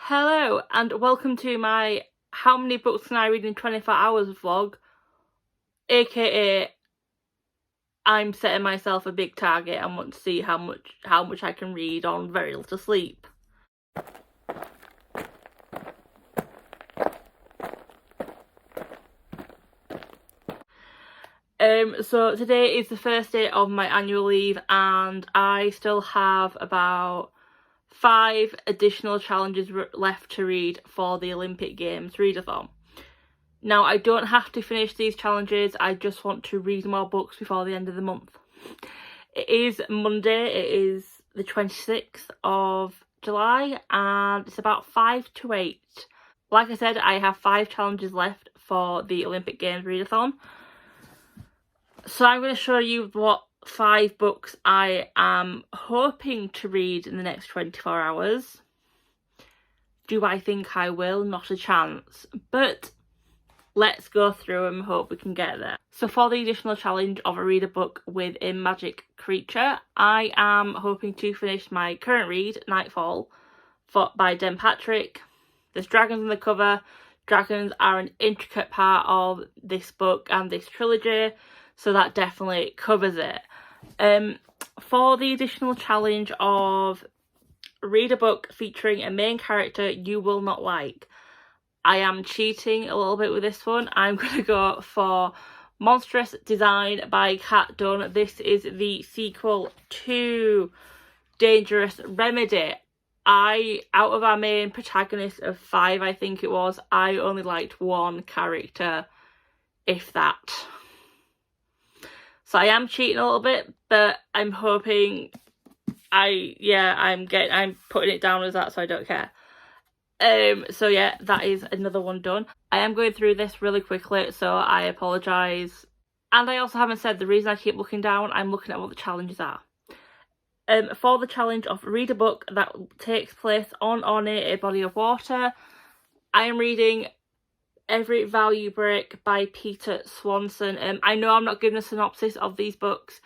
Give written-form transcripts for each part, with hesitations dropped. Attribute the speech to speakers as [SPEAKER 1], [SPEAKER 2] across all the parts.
[SPEAKER 1] Hello and welcome to my How Many Books Can I Read in 24 Hours vlog, aka I'm setting myself a big target and want to see how much I can read on very little sleep. So today is the first day of my annual leave and I still have about 5 additional challenges left to read for the Olympic Games Readathon. Now, I don't have to finish these challenges, I just want to read more books before the end of the month. It is Monday, it is the 26th of July, and it's about 5 to 8. Like I said, I have 5 challenges left for the Olympic Games Readathon. So I'm going to show you what 5 books I am hoping to read in the next 24 hours. Do I think I will? Not a chance. But let's go through and hope we can get there. So for the additional challenge of read a book with a magic creature, I am hoping to finish my current read, Nightfall, by Den Patrick. There's dragons on the cover. Dragons are an intricate part of this book and this trilogy, so that definitely covers it. For the additional challenge of read a book featuring a main character you will not like, I am cheating a little bit with this one. I'm going to go for Monstrous Design by Kat Dunn. This is the sequel to Dangerous Remedy. Out of our main protagonist of 5, I think it was, I only liked one character, if that. So I am cheating a little bit, but I'm hoping I'm putting it down as that, so I don't care. So yeah, that is another one done. I am going through this really quickly, so I apologise. And I also haven't said the reason I keep looking down, I'm looking at what the challenges are. For the challenge of read a book that takes place on or near a body of water, I am reading Every Value Break by Peter Swanson. I know I'm not giving a synopsis of these books.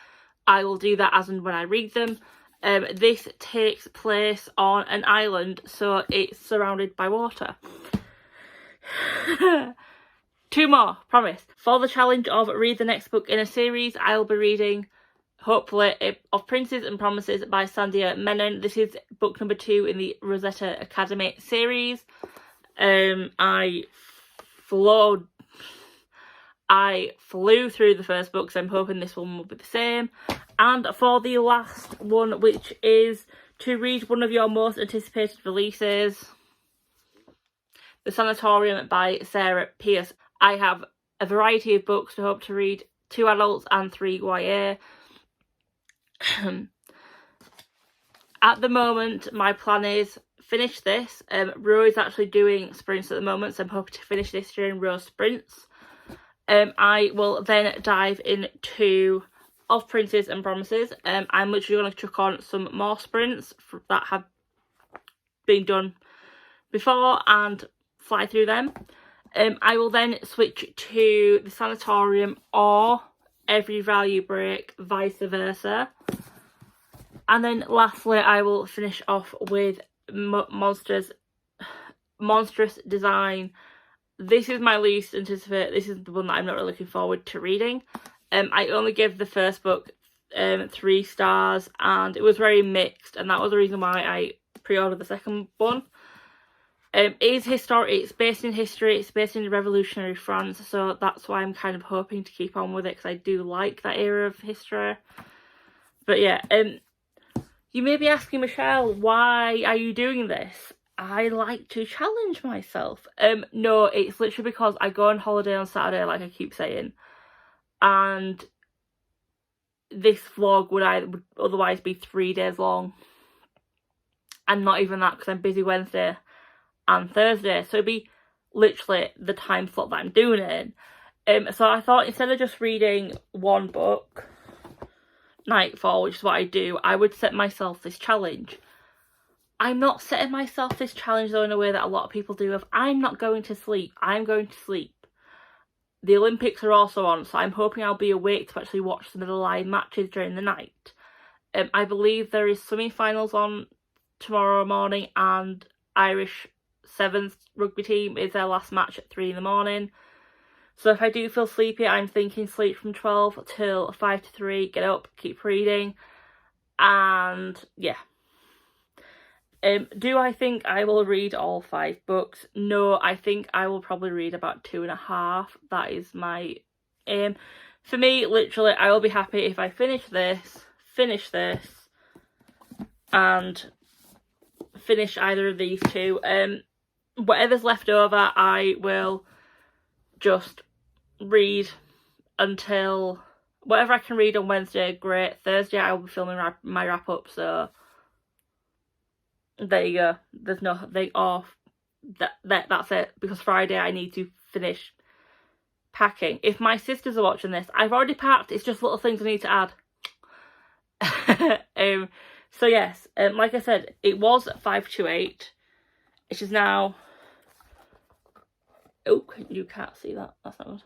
[SPEAKER 1] I will do that as and when I read them. This takes place on an island, so it's surrounded by water. 2 more, promise. For the challenge of read the next book in a series, I'll be reading, hopefully, Of Princes and Promises by Sandia Menon. This is book number 2 in the Rosetta Academy series. I flew through the first book, so I'm hoping this one will be the same. And for the last one, which is to read one of your most anticipated releases, The Sanatorium by Sarah Pearce. I have a variety of books to hope to read, 2 adults and 3 YA. At the moment, my plan is finish this. Ro is actually doing sprints at the moment, so I'm hoping to finish this during Ro's sprints. I will then dive into Of Princes and Promises. I'm literally going to chuck on some more sprints that have been done before and fly through them. I will then switch to The Sanatorium or Every Value Break, vice versa. And then lastly, I will finish off with Monstrous Design. This is my least anticipated. This is the one that I'm not really looking forward to reading. I only gave the first book 3 stars and it was very mixed, and that was the reason why I pre-ordered the second one. It's based in history, it's based in revolutionary France, so that's why I'm kind of hoping to keep on with it, because I do like that era of history. But yeah, you may be asking, Michelle, why are you doing this? I like to challenge myself. No, it's literally because I go on holiday on Saturday, like I keep saying, and this vlog would otherwise be 3 days long, and not even that, because I'm busy Wednesday and Thursday, so it'd be literally the time slot that I'm doing it in. So I thought, instead of just reading one book, Nightfall, which is what I do, I would set myself this challenge. I'm not setting myself this challenge though in a way that a lot of people do of, I'm not going to sleep, I'm going to sleep. The Olympics are also on, so I'm hoping I'll be awake to actually watch some of the live matches during the night. I believe there is semi-finals on tomorrow morning and Irish 7th rugby team is their last match at 3 in the morning. So if I do feel sleepy, I'm thinking sleep from 12 till 5 to 3, get up, keep reading, and yeah. Do I think I will read all 5 books? No, I think I will probably read about 2.5. That is my aim. For me, literally, I will be happy if I finish this, and finish either of these 2. Whatever's left over, I will just read until whatever I can read on Wednesday. Great. Thursday, I will be filming my wrap up. So there you go. There's nothing off. That's it. Because Friday, I need to finish packing. If my sisters are watching this, I've already packed. It's just little things I need to add. So yes, like I said, it was 5:28. It is now. Oh, you can't see that. That's not good.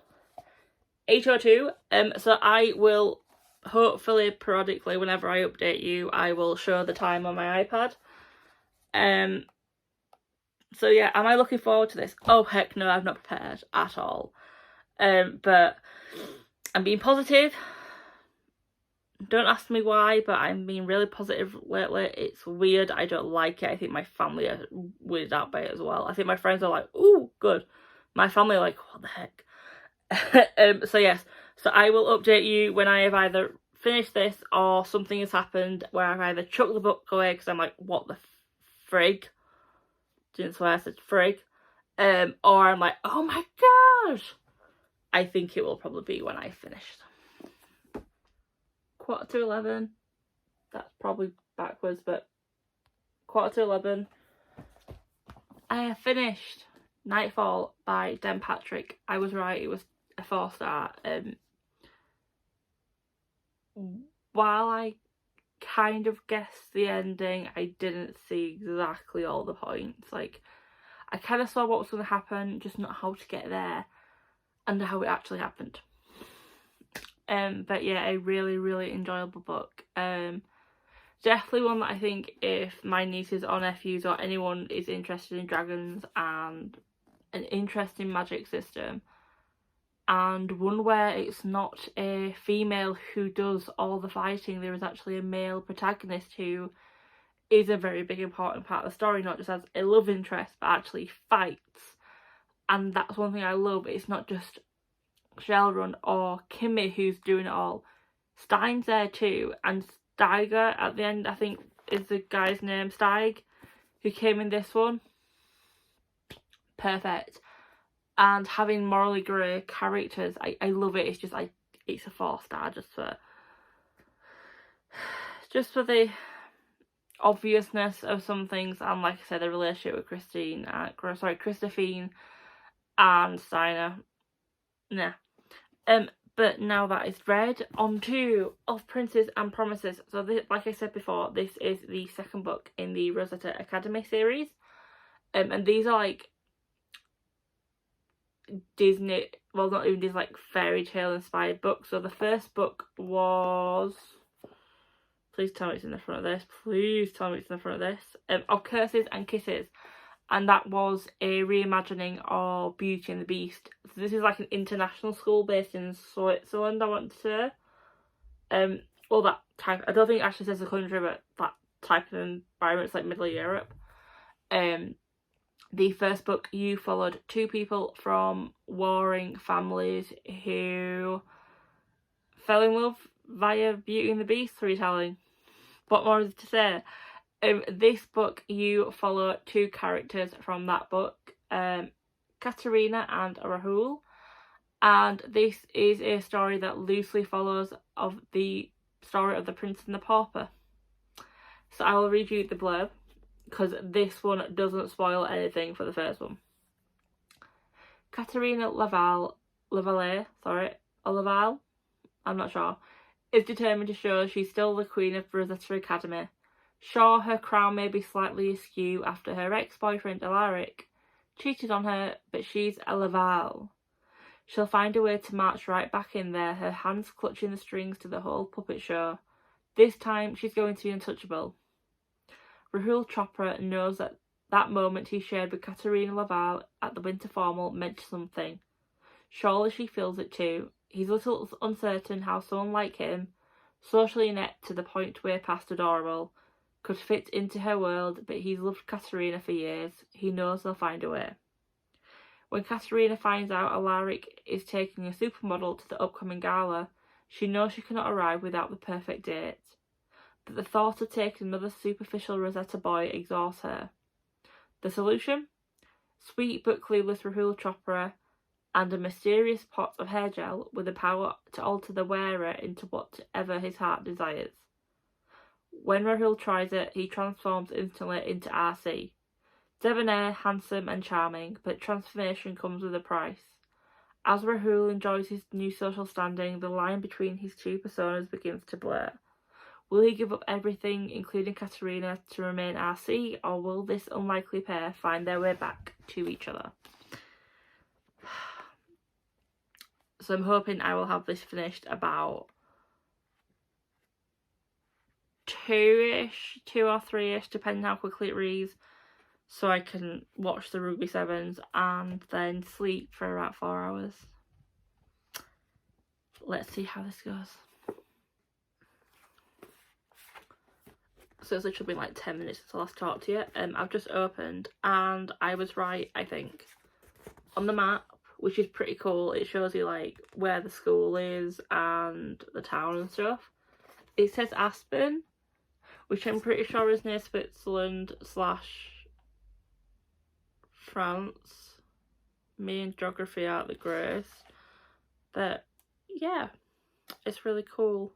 [SPEAKER 1] 8:02. So I will hopefully periodically, whenever I update you, I will show the time on my iPad. So yeah, am I looking forward to this? Oh heck no, I'm not prepared at all. But I'm being positive. Don't ask me why, but I'm being really positive lately. It's weird. I don't like it. I think my family are weirded out by it as well. I think my friends are like, ooh, good. My family are like, what the heck? So yes, so I will update you when I have either finished this or something has happened where I've either chucked the book away because I'm like, what the frig? Didn't swear, I said frig. Or I'm like, oh my gosh. I think it will probably be when I finished. 11:15. That's probably backwards, but 11:15. I have finished Nightfall by Den Patrick. I was right, it was a 4-star. While I kind of guessed the ending, I didn't see exactly all the points. Like, I kind of saw what was going to happen, just not how to get there and how it actually happened. But yeah, a really, really enjoyable book. Definitely one that I think if my nieces or nephews or anyone is interested in dragons and an interesting magic system, and one where it's not a female who does all the fighting, there is actually a male protagonist who is a very big important part of the story, not just as a love interest but actually fights. And that's one thing I love. It's not just Shelrun or Kimmy who's doing it all. Stein's there too, and Steiger at the end, I think is the guy's name, Steig, who came in this one. Perfect. And having morally grey characters, I love it. It's just like, it's a 4-star just for the obviousness of some things, and like I said, the relationship with Christophine and Steiner. Nah. But now that is read, on to Of Princes and Promises. So this, like I said before, this is the 2nd book in the Rosetta Academy series. And these are like Disney, well not even Disney, like fairy tale inspired books. So the first book was, please tell me it's in the front of this, Of Curses and Kisses. And that was a reimagining of Beauty and the Beast. So this is like an international school based in Switzerland, I want to say. Well, that type, I don't think it actually says the country, but that type of environment, it's like Middle Europe. The first book, you followed 2 people from warring families who fell in love via Beauty and the Beast retelling. What more is to say? This book, you follow 2 characters from that book, Katerina and Rahul, and this is a story that loosely follows of the story of the Prince and the Pauper. So I will read you the blurb, because this one doesn't spoil anything for the first one. Katerina Laval, I'm not sure, is determined to show she's still the Queen of Rosetta Academy. Sure, her crown may be slightly askew after her ex-boyfriend Alaric cheated on her, but she's a Laval. She'll find a way to march right back in there, her hands clutching the strings to the whole puppet show. This time, she's going to be untouchable. Rahul Chopra knows that That moment he shared with Katerina Laval at the winter formal meant something. Surely she feels it too. He's a little uncertain how someone like him, socially inept to the point we're past adorable, could fit into her world, but he's loved Katerina for years. He knows they'll find a way. When Katerina finds out Alaric is taking a supermodel to the upcoming gala, she knows she cannot arrive without the perfect date. But the thought of taking another superficial Rosetta boy exhausts her. The solution? Sweet but clueless Rahul Chopra and a mysterious pot of hair gel with the power to alter the wearer into whatever his heart desires. When Rahul tries it, he transforms instantly into RC. Debonair, handsome and charming, but transformation comes with a price. As Rahul enjoys his new social standing, the line between his two personas begins to blur. Will he give up everything, including Katerina, to remain RC, or will this unlikely pair find their way back to each other? So I'm hoping I will have this finished about 2 or 3-ish, depending how quickly it reads, so I can watch the Rugby Sevens and then sleep for about 4 hours. Let's see how this goes. So it's literally been like 10 minutes since I last talked to you. I've just opened and I was right, I think, on the map, which is pretty cool. It shows you like where the school is and the town and stuff. It says Aspen, which I'm pretty sure is near Switzerland / France. Me and geography aren't the greatest, but yeah, it's really cool.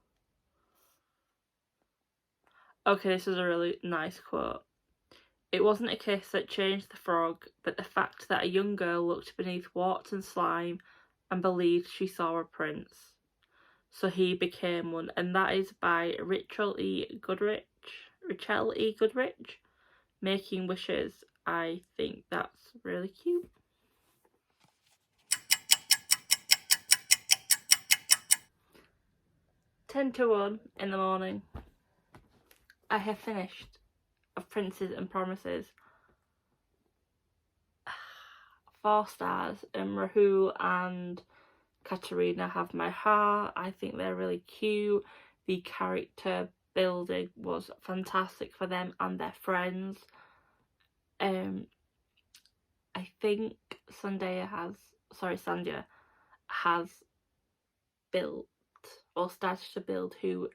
[SPEAKER 1] Okay, this is a really nice quote. It wasn't a kiss that changed the frog, but the fact that a young girl looked beneath warts and slime and believed she saw a prince. So he became one, and that is by Rachel E. Goodrich. Making Wishes. I think that's really cute. Ten to 1 in the morning. I have finished Of Princes and Promises. 4 stars. Rahul and Katerina have my heart. I think they're really cute. The character building was fantastic for them and their friends. I think Sandhya has built or started to build who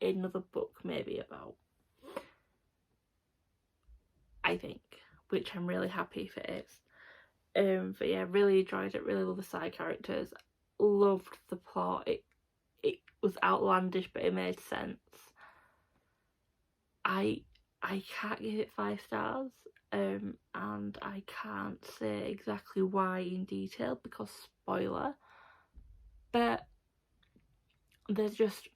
[SPEAKER 1] another book may be about, I think, which I'm really happy if it is. But yeah, really enjoyed it, really love the side characters, loved the plot. It was outlandish but it made sense. I can't give it 5 stars, and I can't say exactly why in detail because spoiler, but there's just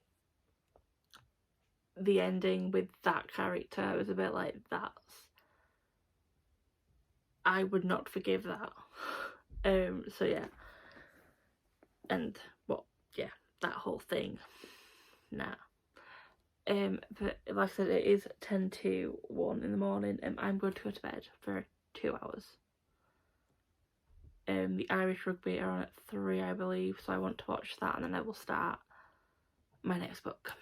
[SPEAKER 1] the ending with that character was a bit like, I would not forgive that. So yeah, and that whole thing. Nah. But like I said, it is 10 to 1 in the morning, and I'm going to go to bed for 2 hours. The Irish rugby are on at 3, I believe, so I want to watch that, and then I will start my next book.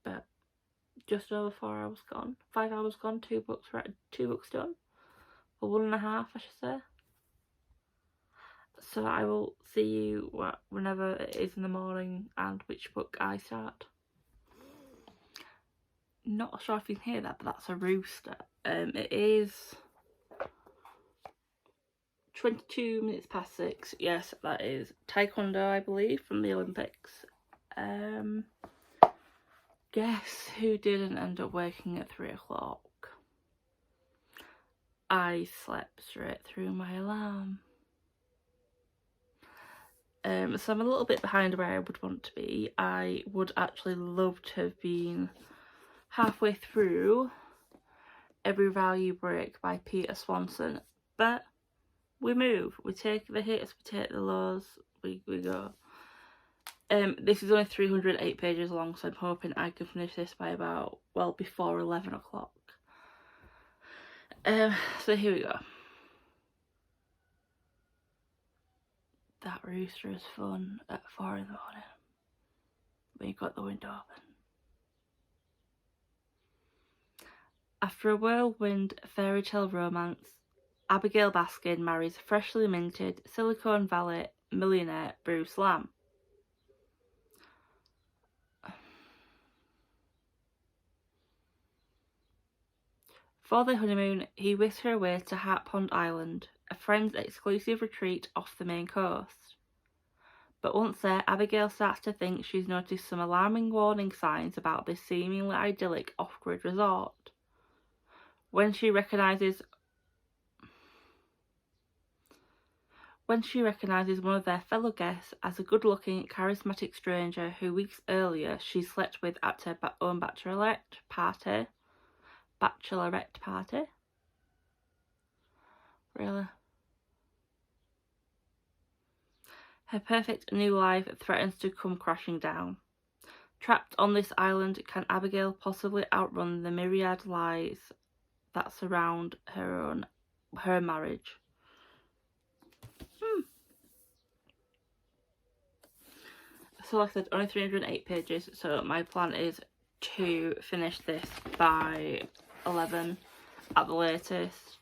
[SPEAKER 1] But just over 4 hours gone, 5 hours gone, 2 books done, or 1.5, I should say. So I will see you whenever it is in the morning and which book I start. Not sure if you can hear that, but that's a rooster. It is 22 minutes past 6. Yes, that is Taekwondo, I believe, from the Olympics. Guess who didn't end up waking at 3 o'clock? I slept straight through my alarm. So I'm a little bit behind where I would want to be. I would actually love to have been halfway through Every Value Break by Peter Swanson, but we move. We take the hits, we take the lows, we go. This is only 308 pages long, so I'm hoping I can finish this by about well, before 11 o'clock. So here we go. That rooster is fun at 4 in the morning when you've got the window open. After a whirlwind fairy tale romance, Abigail Baskin marries freshly minted Silicon Valley millionaire Bruce Lamb. For their honeymoon, he whisks her away to Hat Pond Island, a friend's exclusive retreat off the main coast. But once there, Abigail starts to think she's noticed some alarming warning signs about this seemingly idyllic off-grid resort. When she recognises one of their fellow guests as a good-looking, charismatic stranger who weeks earlier she slept with at her own bachelorette party. Really? Her perfect new life threatens to come crashing down. Trapped on this island, can Abigail possibly outrun the myriad lies that surround her marriage? So like I said, only 308 pages, so my plan is to finish this by 11 at the latest.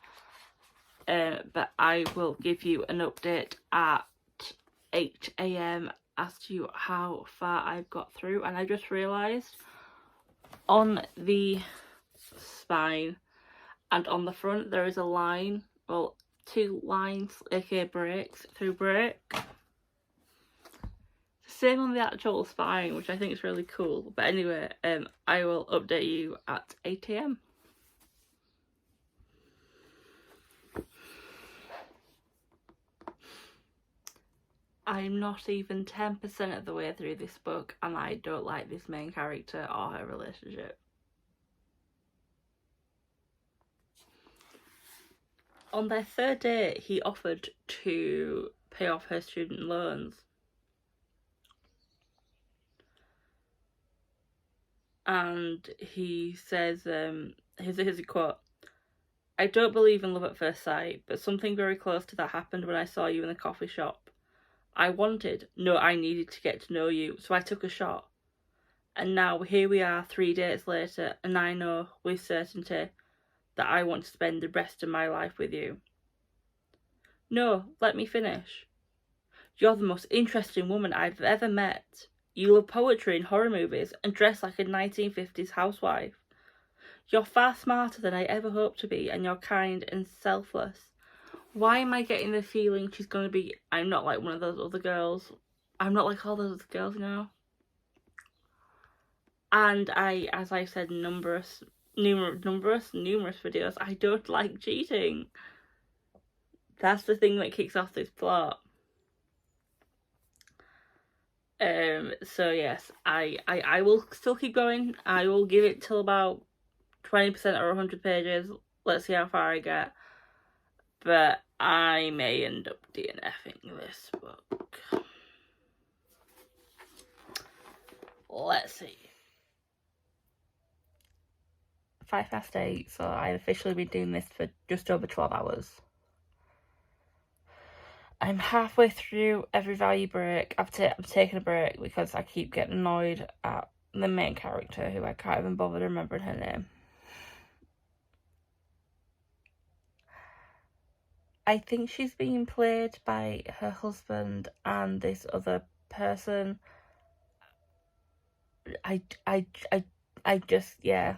[SPEAKER 1] But I will give you an update at 8 AM as to how far I've got through. And I just realised on the spine and on the front there is a line, well, 2 lines, aka breaks, through break. Same on the actual spine, which I think is really cool. But anyway, I will update you at 8 AM. I'm not even 10% of the way through this book and I don't like this main character or her relationship. On their 3rd date, he offered to pay off her student loans. And he says, here's a quote, "I don't believe in love at first sight, but something very close to that happened when I saw you in the coffee shop. I needed to get to know you, so I took a shot. And now here we are 3 days later, and I know with certainty that I want to spend the rest of my life with you. No, let me finish. You're the most interesting woman I've ever met. You love poetry and horror movies and dress like a 1950s housewife. You're far smarter than I ever hoped to be, and you're kind and selfless." Why am I getting the feeling she's going to be, I'm not like one of those other girls. I'm not like all those other girls, you know. And as I said numerous videos, I don't like cheating. That's the thing that kicks off this plot. So yes, I will still keep going. I will give it till about 20% or 100 pages. Let's see how far I get. But I may end up DNFing this book. Let's see. 8:05, so I've officially been doing this for just over 12 hours. I'm halfway through every value break. I've taken a break because I keep getting annoyed at the main character, who I can't even bother remembering her name. I think she's being played by her husband and this other person. I just, yeah.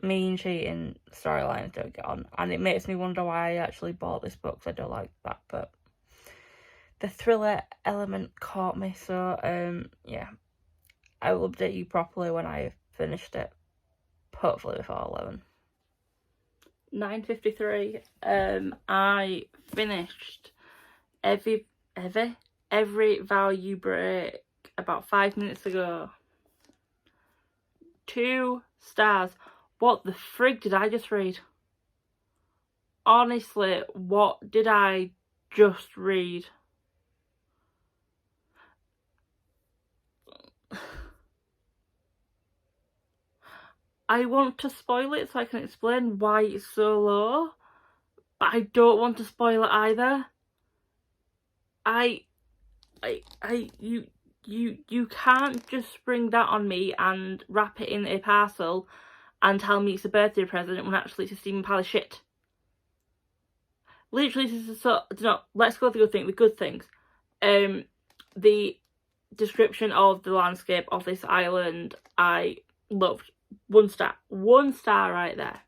[SPEAKER 1] Me and cheating storylines don't get on, and it makes me wonder why I actually bought this book, because I don't like that, but the thriller element caught me, so yeah, I will update you properly when I've finished it, hopefully before 11. 9:53. I finished every value break about 5 minutes ago. 2 stars. What the frig did I just read? Honestly, what did I just read? I want to spoil it so I can explain why it's so low, but I don't want to spoil it either. You can't just spring that on me and wrap it in a parcel and tell me it's a birthday present when actually it's a steaming pile of shit. Literally, this is so, no, let's go through the good things. The description of the landscape of this island, I loved. 1 star. 1 star right there.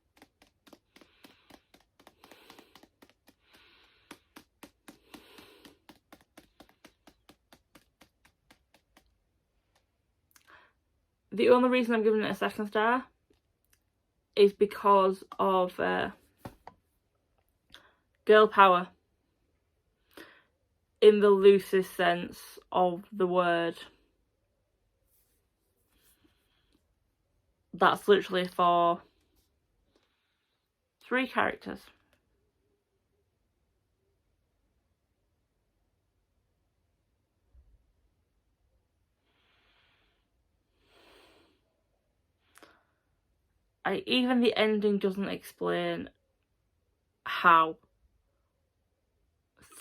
[SPEAKER 1] The only reason I'm giving it a 2nd star is because of girl power. In the loosest sense of the word. That's literally for 3 characters. Even the ending doesn't explain how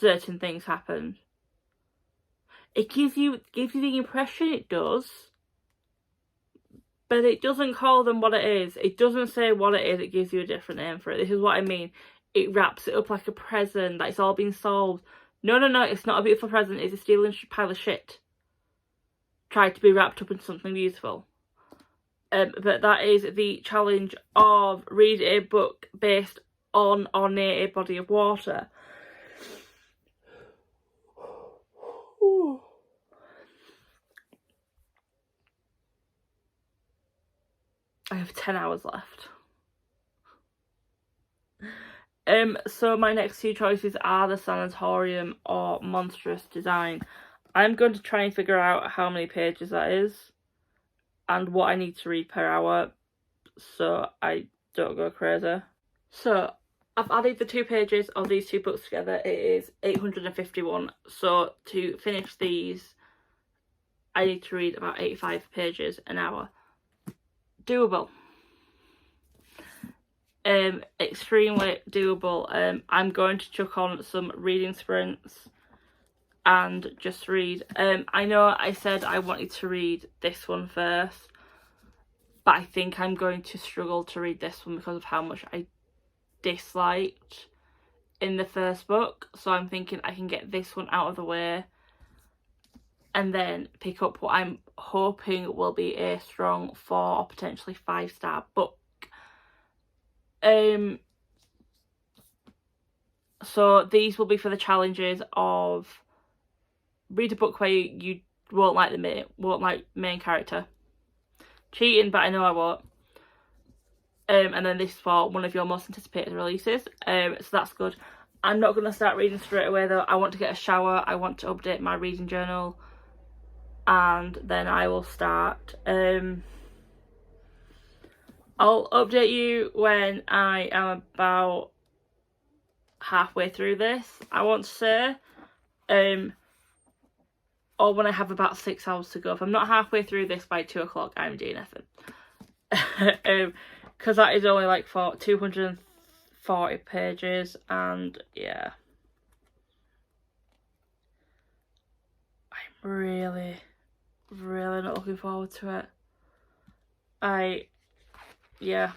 [SPEAKER 1] certain things happen. It gives you the impression it does, but it doesn't call them what it is. It doesn't say what it is, it gives you a different name for it. This is what I mean. It wraps it up like a present, that it's all been solved. No, it's not a beautiful present, it's a stealing pile of shit. Tried to be wrapped up into something beautiful. But that is the challenge of read a book based on or near a body of water. I have 10 hours left. So my next 2 choices are the Sanatorium or Monstrous Design. I'm going to try and figure out how many pages that is and what I need to read per hour so I don't go crazy. So I've added the 2 pages of these 2 books together. It is 851. So to finish these, I need to read about 85 pages an hour. Doable. Extremely doable. I'm going to chuck on some reading sprints and just read. I know I said I wanted to read this one first, but I think I'm going to struggle to read this one because of how much I disliked in the first book. So I'm thinking I can get this one out of the way and then pick up what I'm hoping will be a strong 4 or potentially 5-star book. So these will be for the challenges of read a book where you won't like the main character. Cheating, but I know I won't. And then this for one of your most anticipated releases. So that's good. I'm not going to start reading straight away though. I want to get a shower. I want to update my reading journal. And then I will start. I'll update you when I am about halfway through this, I want to say. Or when I have about 6 hours to go. If I'm not halfway through this by 2 o'clock, I'm doing nothing. Because that is only like 240 pages, and yeah. I'm really not looking forward to it. Yeah.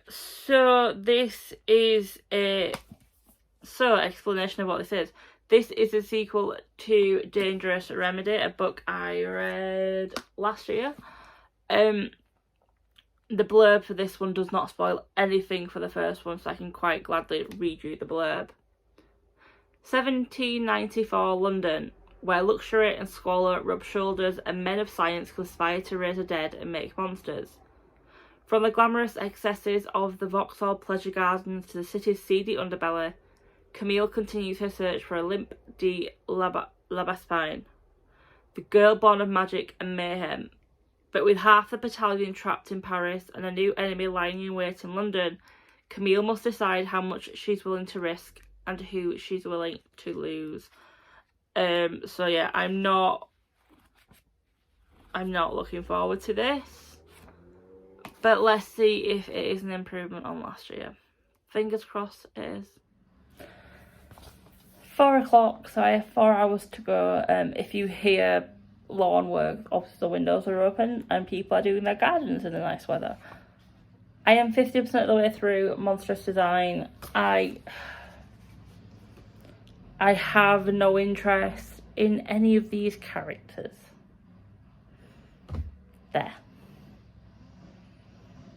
[SPEAKER 1] So this is explanation of what this is. This is a sequel to Dangerous Remedy, a book I read last year. The blurb for this one does not spoil anything for the first one, so I can quite gladly read you the blurb. 1794 London, where luxury and squalor rub shoulders and men of science conspire to raise the dead and make monsters. From the glamorous excesses of the Vauxhall pleasure gardens to the city's seedy underbelly, Camille continues her search for Olympe de Labespine, the girl born of magic and mayhem. But with half the battalion trapped in Paris and a new enemy lying in wait in London, Camille must decide how much she's willing to risk and who she's willing to lose. So yeah, I'm not I'm not looking forward to this. But let's see if it is an improvement on last year. Fingers crossed it is. 4 o'clock, so I have 4 hours to go. If you hear lawn work, obviously the windows are open and people are doing their gardens in the nice weather. I am 50% of the way through Monstrous Design. I have no interest in any of these characters. There.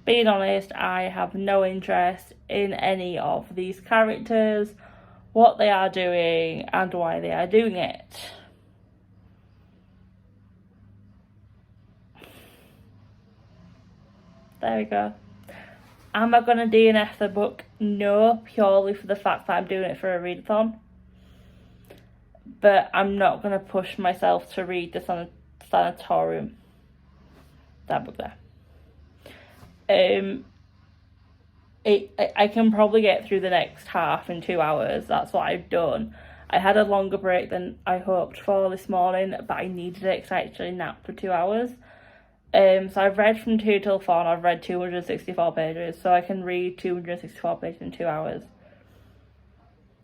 [SPEAKER 1] Being honest, I have no interest in any of these characters, what they are doing, and why they are doing it. There we go. Am I going to DNF the book? No, purely for the fact that I'm doing it for a readathon. But I'm not going to push myself to read the Sanatorium. That book there. I can probably get through the next half in 2 hours. That's what I've done. I had a longer break than I hoped for this morning, but I needed it because I actually napped for 2 hours. So I've read from 2 till 4 and I've read 264 pages, so I can read 264 pages in 2 hours.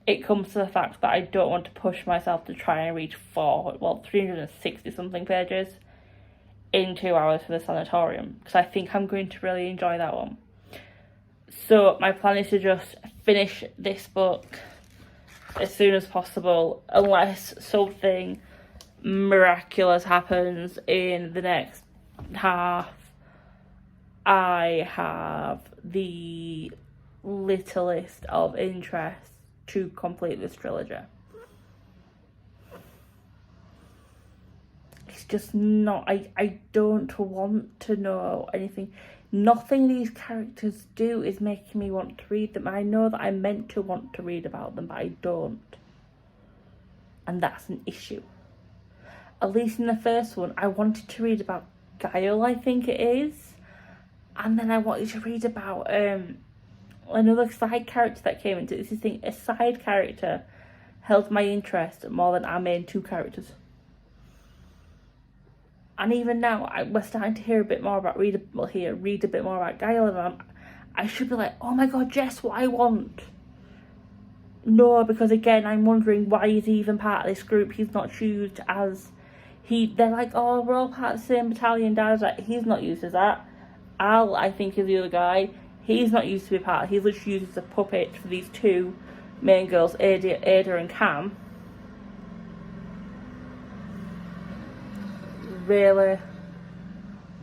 [SPEAKER 1] It comes to the fact that I don't want to push myself to try and read 360 something pages in 2 hours for the Sanatorium, because I think I'm going to really enjoy that one. So my plan is to just finish this book as soon as possible, unless something miraculous happens in the next half. I have the littlest of interest to complete this trilogy. It's just not, I don't want to know anything. Nothing these characters do is making me want to read them. I know that I'm meant to want to read about them, but I don't. And that's an issue. At least in the first one, I wanted to read about Guile, I think it is. And then I wanted to read about another side character that came into this thing. A side character held my interest more than our main 2 characters. And even now, we're starting to hear a bit more about read a bit more about Guile, and I should be like, oh my god, Jess, what I want. No, because again, I'm wondering why he's even part of this group. He's not used as they're like, oh, we're all part of the same battalion, Dad's like, he's not used as that. Al, I think, is the other guy. He's not used to be part. He's literally used as a puppet for these 2 main girls, Ada and Cam. Really?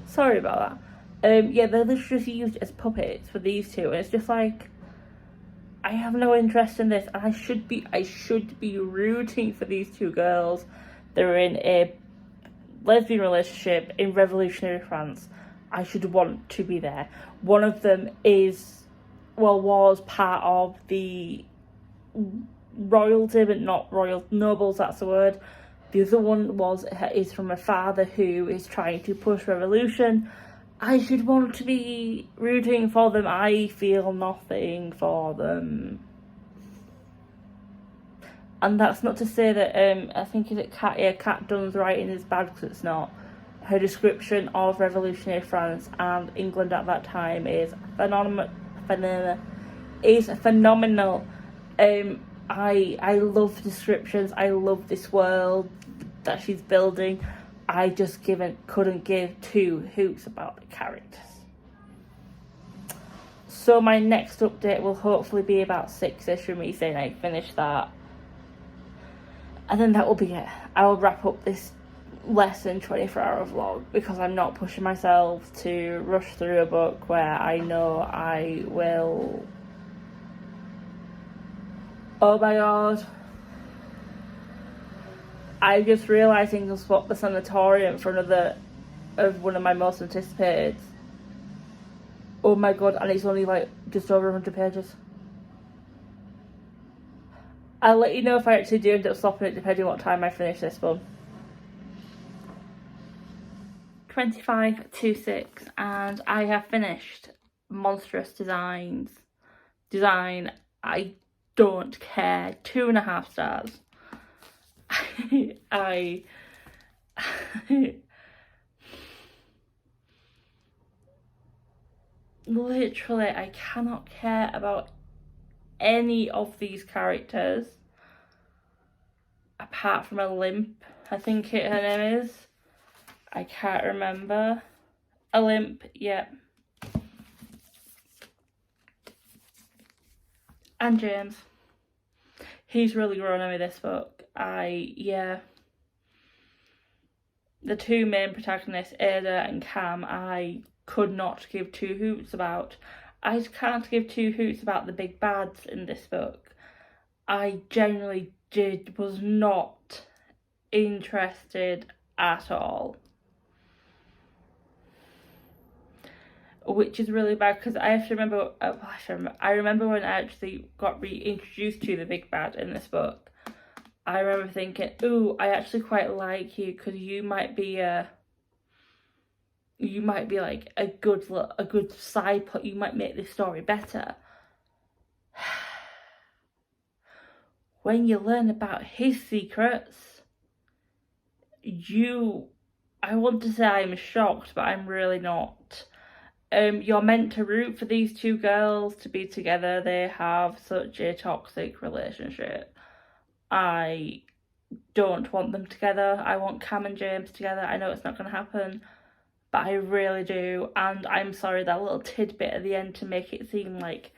[SPEAKER 1] Sorry about that. Yeah, they're literally just used as puppets for these 2, and it's just like, I have no interest in this, and I should be rooting for these 2 girls. They're in a lesbian relationship in revolutionary France. I should want to be there. One of them was part of the royalty, but not royal nobles, that's the word. The other one is from a father who is trying to push revolution. I should want to be rooting for them. I feel nothing for them. And that's not to say that, I think Kat Dunn's writing is bad, because it's not. Her description of revolutionary France and England at that time is phenomenal. I love the descriptions. I love this world that she's building. I just couldn't give 2 hoots about the characters. So my next update will hopefully be about 6ish from me saying I finished that. And then that will be it. I will wrap up this less than 24-hour vlog, because I'm not pushing myself to rush through a book where I know I will... Oh my god. I'm just realising I'll swap the Sanatorium for another of one of my most anticipated. Oh my god, and it's only like just over 100 pages. I'll let you know if I actually do end up stopping it, depending on what time I finish this one. 25:26, and I have finished Monstrous Design. I don't care. 2.5 stars. literally, I cannot care about any of these characters apart from Olymp, I think her name is. I can't remember. Olymp, yeah. And James. He's really grown on me this book. The two main protagonists, Ada and Cam, I could not give two hoots about. I can't give two hoots about the big bads in this book. I genuinely was not interested at all. Which is really bad because I have to remember, I remember when I actually got reintroduced to the big bad in this book. I remember thinking, ooh, I actually quite like you because you might be like a good side plot. You might make this story better. When you learn about his secrets, I want to say I'm shocked, but I'm really not. You're meant to root for these two girls to be together. They have such a toxic relationship. I don't want them together. I want Cam and James together. I know it's not going to happen, but I really do. And I'm sorry, that little tidbit at the end to make it seem like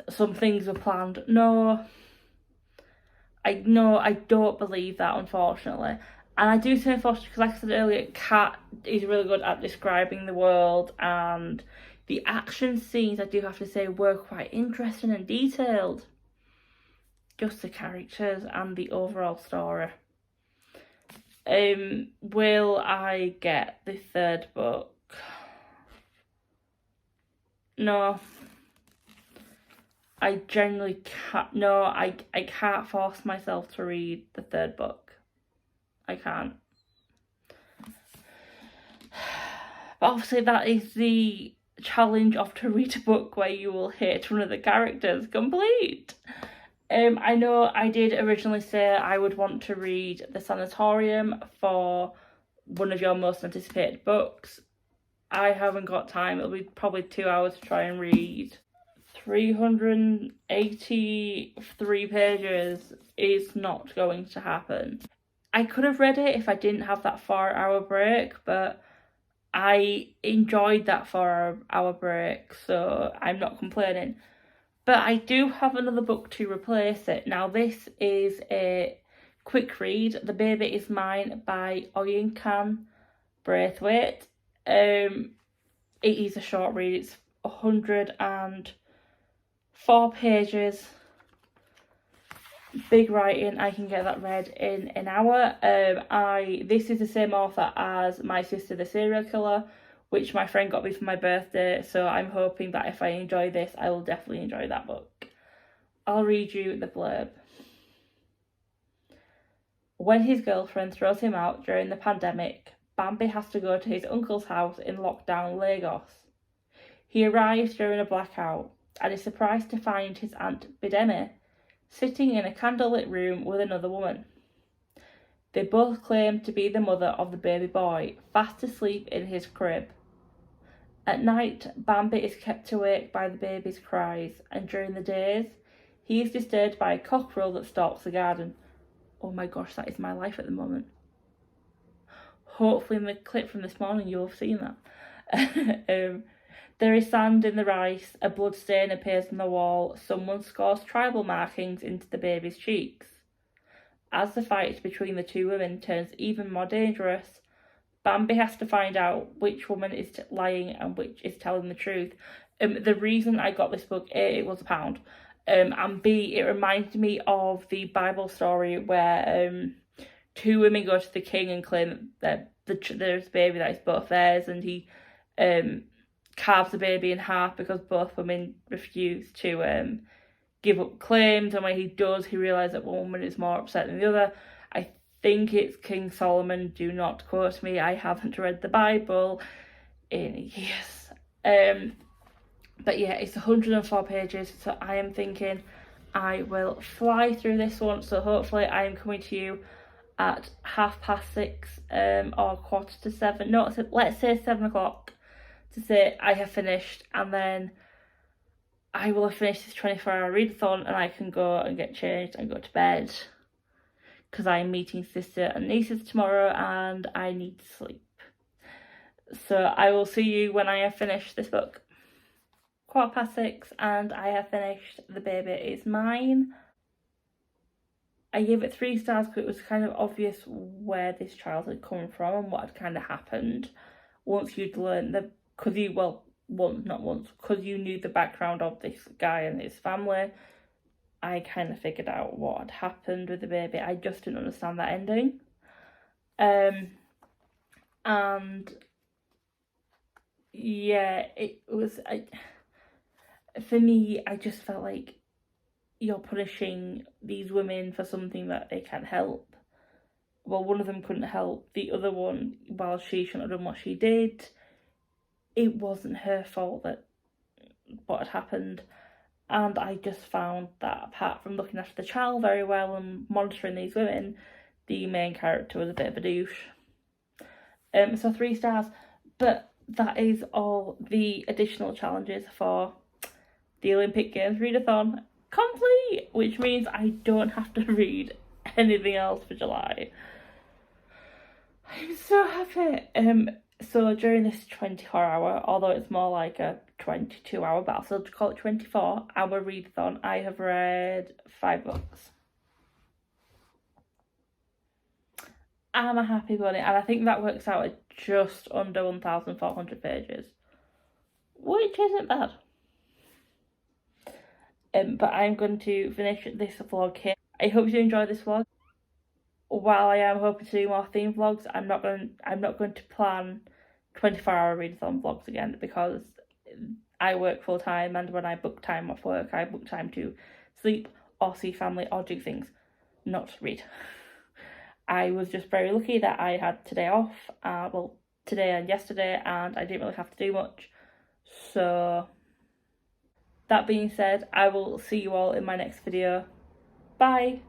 [SPEAKER 1] some things were planned. No, I don't believe that, unfortunately. And I do say unfortunately because, like I said earlier, Kat is really good at describing the world, and the action scenes, I do have to say, were quite interesting and detailed. Just the characters and the overall story. Will I get the third book? No. I genuinely can't. No, I can't force myself to read the third book. I can't. But obviously that is the challenge of to read a book where you will hate one of the characters complete. I know I did originally say I would want to read The Sanatorium for one of your most anticipated books. I haven't got time. It'll be probably 2 hours to try and read. 383 pages is not going to happen. I could have read it if I didn't have that 4-hour break, but I enjoyed that 4-hour break, so I'm not complaining. But I do have another book to replace it. Now, this is a quick read. The Baby Is Mine by Oyinkan Braithwaite. It is a short read. It's 104 pages. Big writing. I can get that read in an hour. This is the same author as My Sister the Serial Killer, which my friend got me for my birthday, so I'm hoping that if I enjoy this, I will definitely enjoy that book. I'll read you the blurb. When his girlfriend throws him out during the pandemic, Bambi has to go to his uncle's house in lockdown Lagos. He arrives during a blackout and is surprised to find his aunt Bidemi sitting in a candlelit room with another woman. They both claim to be the mother of the baby boy, fast asleep in his crib. At night, Bambi is kept awake by the baby's cries, and during the days, he is disturbed by a cockerel that stalks the garden. Oh my gosh, that is my life at the moment. Hopefully in the clip from this morning you'll have seen that. There is sand in the rice, a blood stain appears on the wall, someone scores tribal markings into the baby's cheeks. As the fight between the two women turns even more dangerous, Bambi has to find out which woman is lying and which is telling the truth. The reason I got this book, A, it was £1, and B, it reminded me of the Bible story where two women go to the king and claim that there's a baby that is both theirs, and he carves the baby in half because both women refuse to give up claims, and when he does, he realises that one woman is more upset than the other. I think it's King Solomon, do not quote me, I haven't read the Bible in years. But yeah, it's 104 pages, so I am thinking I will fly through this one, so hopefully I am coming to you at 6:30 or 7:15, no, let's say 7 o'clock to say I have finished, and then I will have finished this 24-hour readathon and I can go and get changed and go to bed, because I'm meeting sister and nieces tomorrow and I need to sleep. So I will see you when I have finished this book. 6:15 and I have finished The Baby Is Mine. I gave it 3 stars because it was kind of obvious where this child had come from and what had kind of happened once you'd learned the, because you, well, because you knew the background of this guy and his family. I kind of figured out what had happened with the baby. I just didn't understand that ending. And yeah, it was, for me, I just felt like you're punishing these women for something that they can't help. Well, one of them couldn't help. The other one, while she shouldn't have done what she did, it wasn't her fault that what had happened. And I just found that, apart from looking after the child very well and monitoring these women, the main character was a bit of a douche. So 3 stars. But that is all the additional challenges for the Olympic Games Readathon complete, which means I don't have to read anything else for July. I'm so happy. So during this 24-hour, although it's more like a 22-hour, but I'll still call it 24-hour readathon, I have read 5 books. I'm a happy bunny, and I think that works out at just under 1,400 pages, which isn't bad. But I'm going to finish this vlog here. I hope you enjoyed this vlog. While I am hoping to do more theme vlogs, I'm not going to plan 24-hour readathon vlogs again, because I work full time, and when I book time off work, I book time to sleep or see family or do things, not read. I was just very lucky that I had today off, well, today and yesterday, and I didn't really have to do much. So that being said, I will see you all in my next video. Bye!